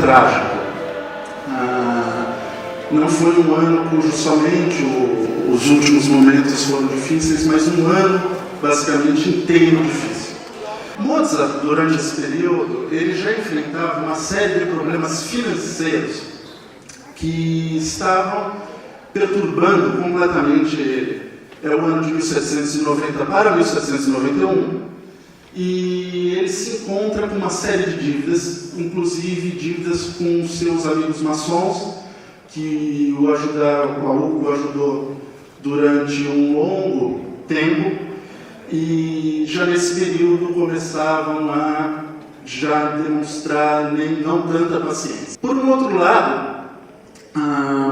trágico. Não foi um ano cujo somente os últimos momentos foram difíceis, mas um ano basicamente inteiro difícil. Mozart, durante esse período, ele já enfrentava uma série de problemas financeiros que estavam perturbando completamente ele. É o ano de 1790 para 1791, e ele se encontra com uma série de dívidas, inclusive dívidas com seus amigos maçons, que o ajudou durante um longo tempo, e já nesse período começavam a já demonstrar não tanta paciência. Por um outro lado,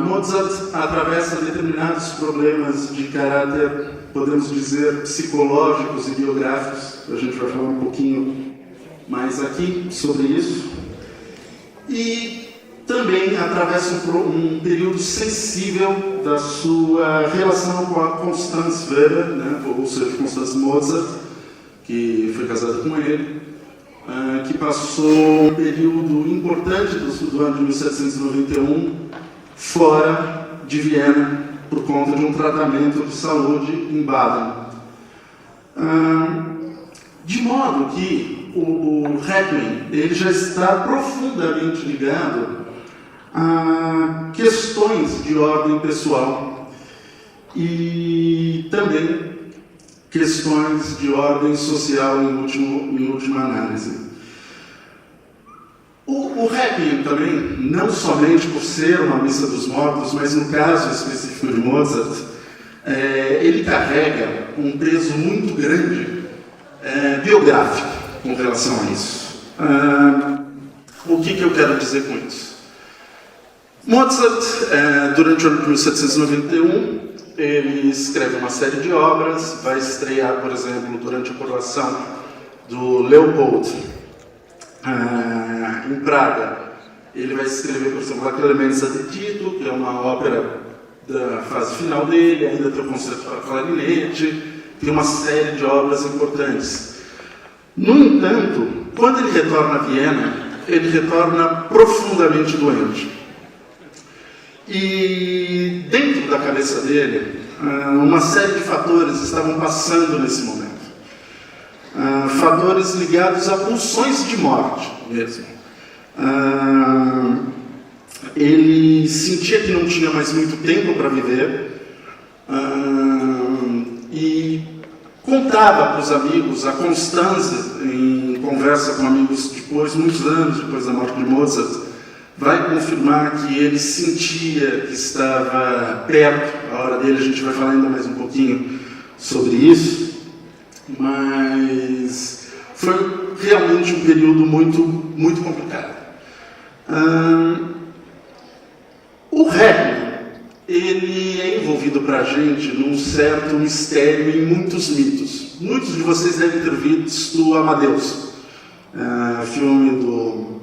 Mozart atravessa determinados problemas de caráter, podemos dizer, psicológicos e biográficos. A gente vai falar um pouquinho mais aqui sobre isso. E também atravessa um período sensível da sua relação com a Constance Weber, né, ou seja, Constance Mozart, que foi casada com ele, que passou um período importante do ano de 1791 fora de Viena, por conta de um tratamento de saúde em Baden. De modo que o Requiem ele já está profundamente ligado a questões de ordem pessoal e também questões de ordem social em última análise. O Requiem também, não somente por ser uma missa dos mortos, mas no caso específico de Mozart, ele carrega um peso muito grande biográfico com relação a isso. O que eu quero dizer com isso? Mozart, durante o ano de 1791, ele escreve uma série de obras, vai estrear, por exemplo, durante a coroação do Leopold, em Praga. Ele vai escrever, por exemplo, a Clemenza de Tito, que é uma ópera da fase final dele, ainda tem o concerto para clarinete, tem uma série de obras importantes. No entanto, quando ele retorna a Viena, ele retorna profundamente doente. E dentro da cabeça dele, uma série de fatores estavam passando nesse momento. Fatores ligados a pulsões de morte mesmo. Ele sentia que não tinha mais muito tempo para viver e contava para os amigos, a Constanze, em conversa com amigos depois, muitos anos depois da morte de Mozart, vai confirmar que ele sentia que estava perto. A hora dele a gente vai falar ainda mais um pouquinho sobre isso, mas foi realmente um período muito complicado. O Requiem, ele é envolvido para a gente num certo mistério e muitos mitos. Muitos de vocês devem ter visto Amadeus, filme do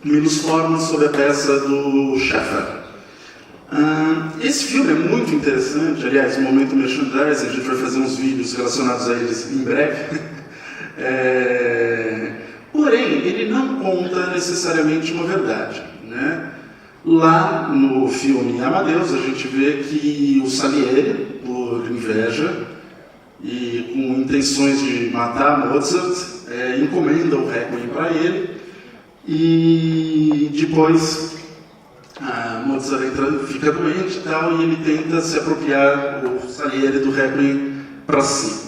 Milos Forman sobre a peça do Schaffer. Esse filme é muito interessante, aliás, no momento merchandising, a gente vai fazer uns vídeos relacionados a eles em breve. Porém, ele não conta necessariamente uma verdade, né? Lá no filme Amadeus, a gente vê que o Salieri, por inveja e com intenções de matar Mozart, encomenda o Requiem para ele, e depois Mozart fica doente e tal, e ele tenta se apropriar, o Salieri, do Requiem para si.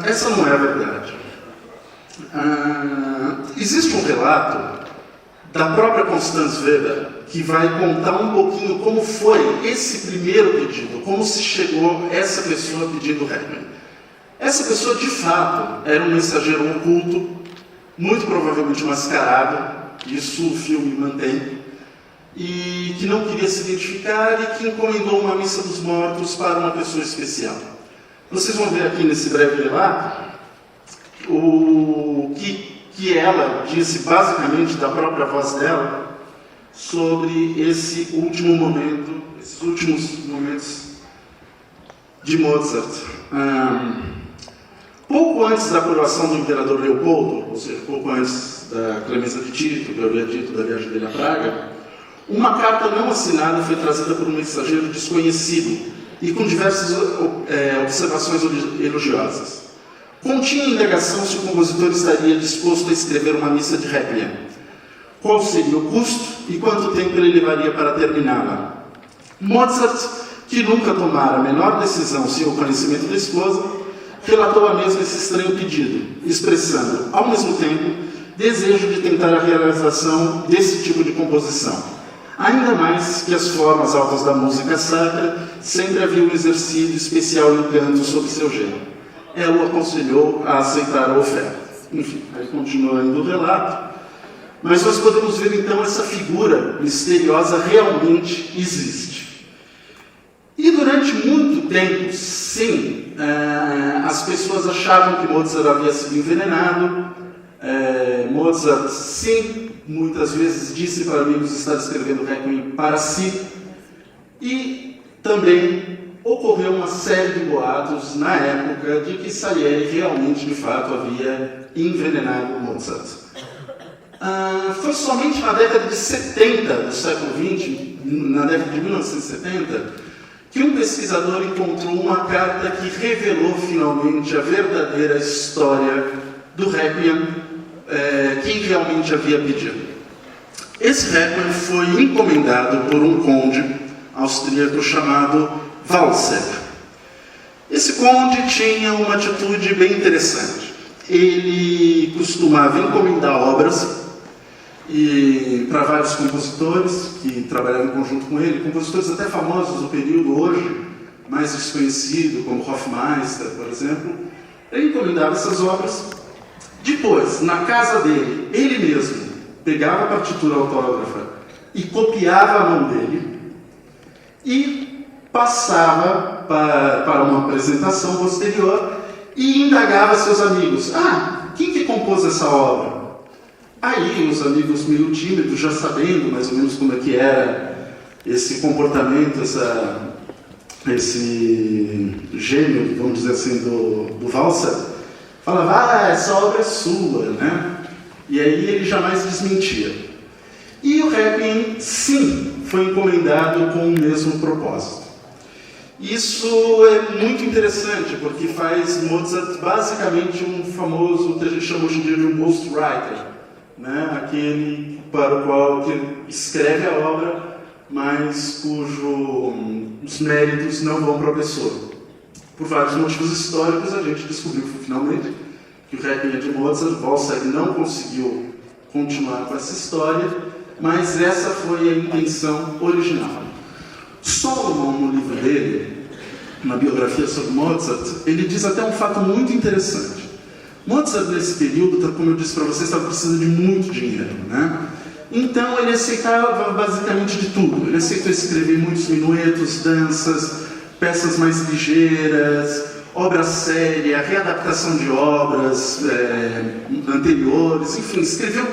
Essa não é a verdade. Existe um relato da própria Constance Weber que vai contar um pouquinho como foi esse primeiro pedido, como se chegou essa pessoa pedindo o Requiem. Essa pessoa, de fato, era um mensageiro oculto, muito provavelmente mascarado, isso o filme mantém, e que não queria se identificar e que encomendou uma missa dos mortos para uma pessoa especial. Vocês vão ver aqui nesse breve relato o que ela disse, basicamente da própria voz dela, sobre esse último momento, esses últimos momentos de Mozart. Pouco antes da coroação do imperador Leopoldo, ou seja, pouco antes da Clemência de Tito, que eu havia dito da viagem dele a Praga, uma carta não assinada foi trazida por um mensageiro desconhecido e com diversas observações elogiosas. Continha indagação se o compositor estaria disposto a escrever uma missa de Requiem. Qual seria o custo e quanto tempo ele levaria para terminá-la? Mozart, que nunca tomara a menor decisão sem o conhecimento da esposa, relatou a mesma esse estranho pedido, expressando, ao mesmo tempo, desejo de tentar a realização desse tipo de composição. Ainda mais que as formas altas da música sacra sempre haviam exercido especial encanto sobre seu gênero. Ela o aconselhou a aceitar a oferta. Enfim, aí continua ainda o relato. Mas nós podemos ver então essa figura misteriosa realmente existe. E durante muito tempo, sim, as pessoas achavam que Mozart havia sido envenenado. Mozart, sim, muitas vezes disse para amigos estar escrevendo Requiem para si. E também ocorreu uma série de boatos na época de que Salieri realmente, de fato, havia envenenado Mozart. Foi somente na década de 70 do século XX, na década de 1970, que um pesquisador encontrou uma carta que revelou finalmente a verdadeira história do Requiem, quem realmente havia pedido. Esse Requiem foi encomendado por um conde austríaco chamado Walser. Esse conde tinha uma atitude bem interessante. Ele costumava encomendar obras para vários compositores que trabalhavam em conjunto com ele, compositores até famosos do período hoje, mais desconhecido, como Hofmeister, por exemplo. Ele encomendava essas obras. Depois, na casa dele, ele mesmo pegava a partitura autógrafa e copiava a mão dele e passava para uma apresentação posterior e indagava seus amigos. Quem que compôs essa obra? Aí os amigos meio tímidos, já sabendo mais ou menos como é que era esse comportamento, esse gênio, vamos dizer assim, do Walser, falava, essa obra é sua, né? E aí ele jamais desmentia. E o Requiem, sim, foi encomendado com o mesmo propósito. Isso é muito interessante, porque faz Mozart basicamente um famoso, que a gente chama hoje em dia de um ghostwriter, né? Aquele para o qual escreve a obra, mas cujos méritos não vão para a pessoa. Por vários motivos históricos, a gente descobriu finalmente que o Requiem é de Mozart. Walser não conseguiu continuar com essa história, mas essa foi a intenção original. Solomon, no livro dele, na biografia sobre Mozart, ele diz até um fato muito interessante. Mozart, nesse período, como eu disse para vocês, estava precisando de muito dinheiro, né? Então, ele aceitava basicamente de tudo. Ele aceitou escrever muitos minuetos, danças, peças mais ligeiras, obra séria, readaptação de obras anteriores, enfim, escreveu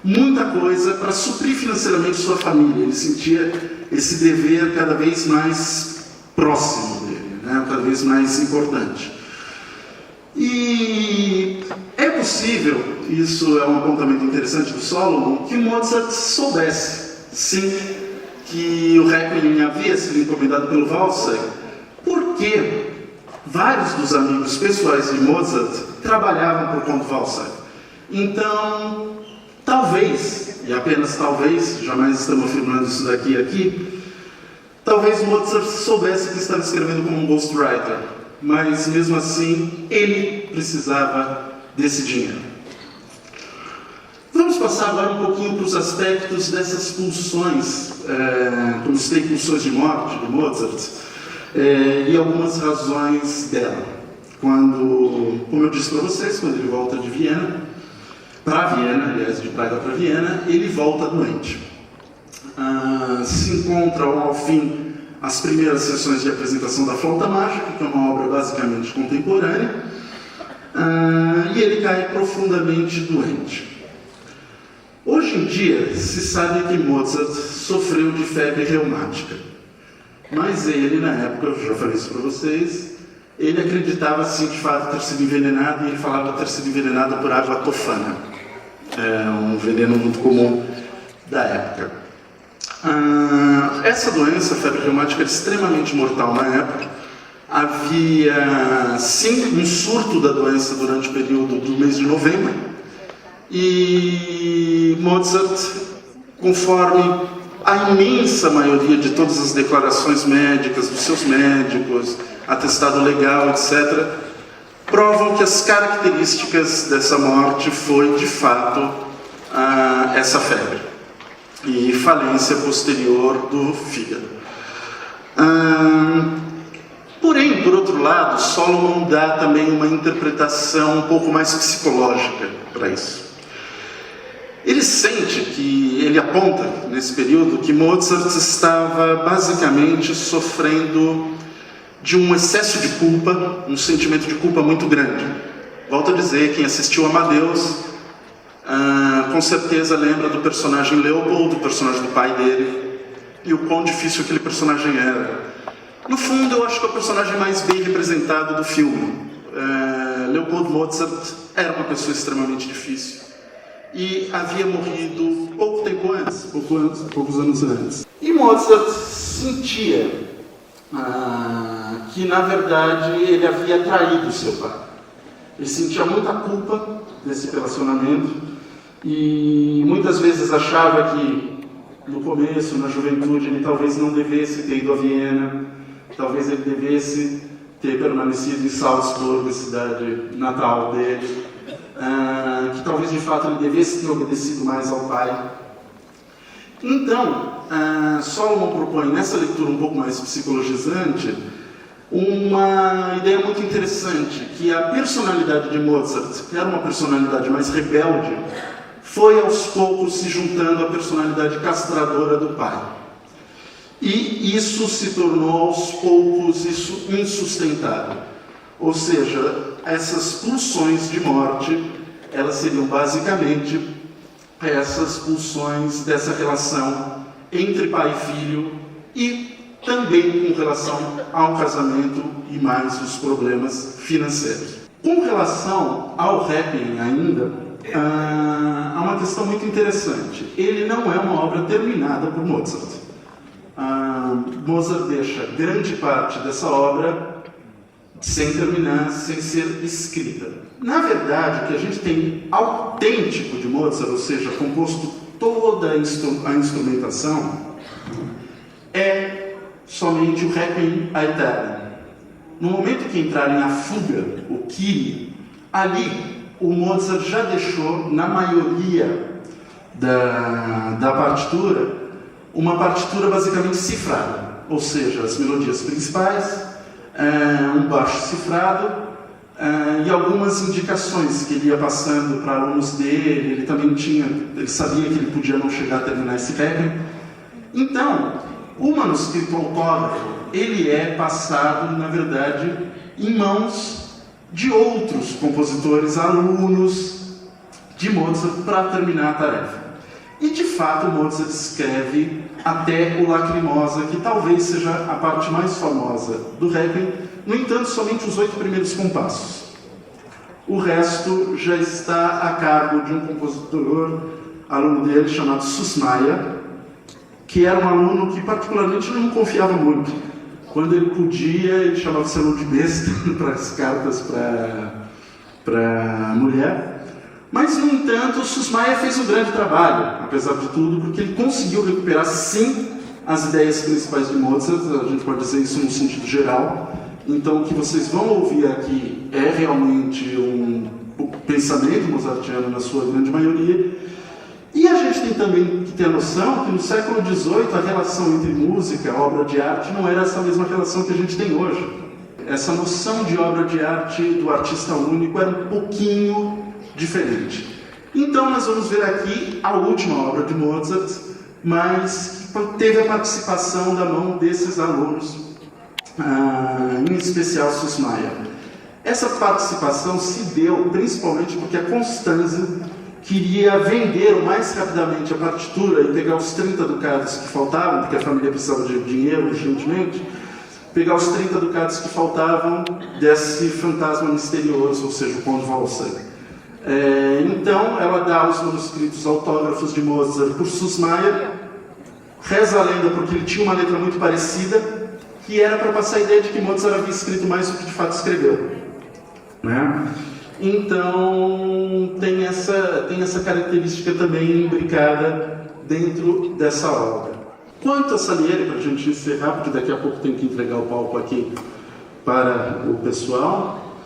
muita coisa para suprir financeiramente sua família. Ele sentia esse dever cada vez mais próximo dele, né? Cada vez mais importante. E é possível, isso é um apontamento interessante do Solomon, que Mozart soubesse, sim, que o Requiem havia sido encomendado pelo Walser, porque vários dos amigos pessoais de Mozart trabalhavam por conta do Walser. Então, talvez, e apenas talvez, jamais estamos afirmando isso daqui e aqui, talvez Mozart soubesse que estava escrevendo como um ghostwriter, mas mesmo assim ele precisava desse dinheiro. Vamos passar agora um pouquinho para os aspectos dessas pulsões, como citei, pulsões de morte de Mozart, e algumas razões dela. Como eu disse para vocês, quando ele volta de Viena, aliás, de Praga para Viena, ele volta doente. Se encontram ao fim as primeiras sessões de apresentação da Flauta Mágica, que é uma obra basicamente contemporânea, e ele cai profundamente doente. Hoje em dia, se sabe que Mozart sofreu de febre reumática, mas ele, na época, eu já falei isso para vocês, ele acreditava sim de fato ter sido envenenado, e ele falava ter sido envenenado por água tofana. um veneno muito comum da época. Essa doença, a febre reumática, era extremamente mortal na época. Havia, sim, um surto da doença durante o período do mês de novembro. E Mozart, conforme a imensa maioria de todas as declarações médicas dos seus médicos, atestado legal, etc., provam que as características dessa morte foi, de fato, essa febre e falência posterior do fígado. Porém, por outro lado, Solomon dá também uma interpretação um pouco mais psicológica para isso. Ele aponta, nesse período, que Mozart estava basicamente sofrendo de um excesso de culpa, um sentimento de culpa muito grande. Volto a dizer, quem assistiu Amadeus, com certeza lembra do personagem Leopold, do personagem do pai dele, e o quão difícil aquele personagem era. No fundo, eu acho que é o personagem mais bem representado do filme. Leopold Mozart era uma pessoa extremamente difícil e havia morrido pouco tempo antes, poucos anos antes. E Mozart sentia que, na verdade, ele havia traído seu pai. Ele sentia muita culpa desse relacionamento e muitas vezes achava que, no começo, na juventude, ele talvez não devesse ter ido a Viena, talvez ele devesse ter permanecido em Salzburgo, a cidade natal dele, que talvez de fato ele devesse ter obedecido mais ao pai. Então, Solomon propõe nessa leitura um pouco mais psicologizante uma ideia muito interessante, que a personalidade de Mozart, que era uma personalidade mais rebelde, foi aos poucos se juntando à personalidade castradora do pai. E isso se tornou aos poucos insustentável. Ou seja, essas pulsões de morte, elas seriam basicamente essas pulsões dessa relação entre pai e filho e também com relação ao casamento e mais os problemas financeiros. Com relação ao Requiem ainda, há uma questão muito interessante. Ele não é uma obra terminada por Mozart. Mozart deixa grande parte dessa obra sem terminar, sem ser escrita. Na verdade, o que a gente tem autêntico de Mozart, ou seja, composto toda a instrumentação, é somente o Requiem aeterna. No momento que entrarem a fuga, o Kyrie, ali o Mozart já deixou, na maioria da partitura, uma partitura basicamente cifrada, ou seja, as melodias principais, um baixo cifrado e algumas indicações que ele ia passando para alunos dele. Ele sabia que ele podia não chegar a terminar esse Requiem. Então, o manuscrito autógrafo, ele é passado, na verdade, em mãos de outros compositores, alunos de Mozart, para terminar a tarefa. E, de fato, Mozart escreve até o Lacrimosa, que talvez seja a parte mais famosa do Requiem, no entanto, somente os 8 primeiros compassos. O resto já está a cargo de um compositor, aluno dele, chamado Susmaia, que era um aluno que particularmente não confiava muito. Quando ele podia, ele chamava esse aluno de besta para as cartas para a mulher. Mas, no entanto, o Susmaia fez um grande trabalho, apesar de tudo, porque ele conseguiu recuperar, sim, as ideias principais de Mozart. A gente pode dizer isso no sentido geral. Então, o que vocês vão ouvir aqui é realmente um pensamento mozartiano na sua grande maioria. E a gente tem também que ter a noção que no século XVIII a relação entre música e obra de arte não era essa mesma relação que a gente tem hoje. Essa noção de obra de arte do artista único era um pouquinho diferente. Então nós vamos ver aqui a última obra de Mozart, mas que teve a participação da mão desses alunos, em especial Susmaia. Essa participação se deu principalmente porque a Constanze queria vender o mais rapidamente a partitura e pegar os 30 ducados que faltavam, porque a família precisava de dinheiro urgentemente, pegar os 30 ducados que faltavam desse fantasma misterioso, ou seja, o Conde Walser. Então, ela dá os manuscritos autógrafos de Mozart por Süssmayr, reza a lenda porque ele tinha uma letra muito parecida, que era para passar a ideia de que Mozart havia escrito mais do que de fato escreveu, né? Então, tem essa característica também imbricada dentro dessa obra. Quanto a Salieri, para a gente encerrar, porque daqui a pouco tem que entregar o palco aqui para o pessoal,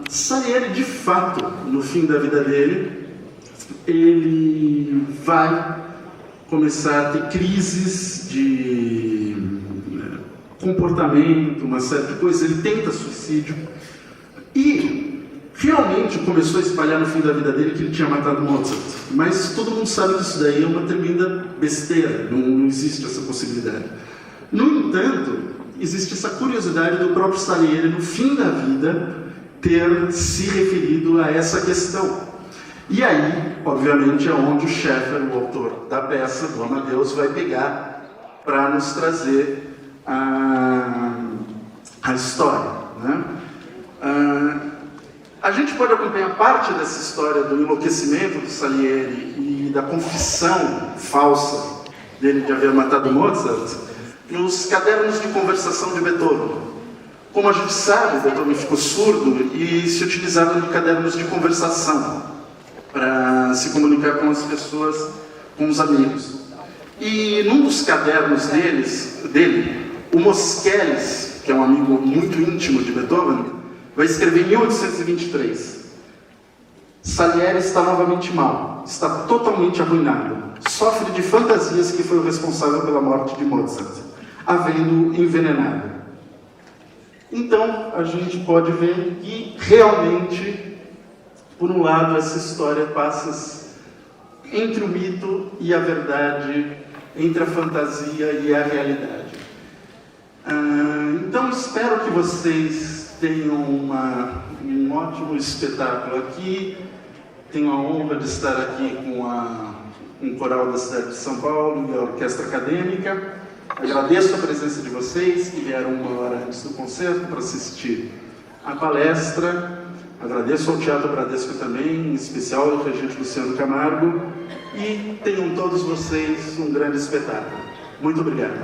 Salieri, de fato, no fim da vida dele, ele vai começar a ter crises de comportamento, uma série de coisas. Ele tenta suicídio e realmente começou a espalhar no fim da vida dele que ele tinha matado Mozart. Mas todo mundo sabe que isso daí é uma tremenda besteira, não existe essa possibilidade. No entanto, existe essa curiosidade do próprio Salieri, no fim da vida, ter se referido a essa questão. E aí, obviamente, é onde o Scheffer, o autor da peça, do Amadeus, vai pegar para nos trazer a história, né? A gente pode acompanhar parte dessa história do enlouquecimento do Salieri e da confissão falsa dele de haver matado Mozart nos cadernos de conversação de Beethoven. Como a gente sabe, Beethoven ficou surdo e se utilizava de cadernos de conversação para se comunicar com as pessoas, com os amigos. E num dos cadernos dele, o Moscheles, que é um amigo muito íntimo de Beethoven, vai escrever em 1823: Salieri está novamente mal, está totalmente arruinado, sofre de fantasias que foi o responsável pela morte de Mozart, havendo envenenado. Então, a gente pode ver que realmente, por um lado, essa história passa entre o mito e a verdade, entre a fantasia e a realidade. Então, espero que vocês tenham um ótimo espetáculo aqui. Tenho a honra de estar aqui com um coral da cidade de São Paulo e a Orquestra Acadêmica. Agradeço a presença de vocês que vieram 1 hora antes do concerto para assistir a palestra. Agradeço ao Teatro Bradesco também, em especial ao regente Luciano Camargo, e tenham todos vocês um grande espetáculo. Muito obrigado.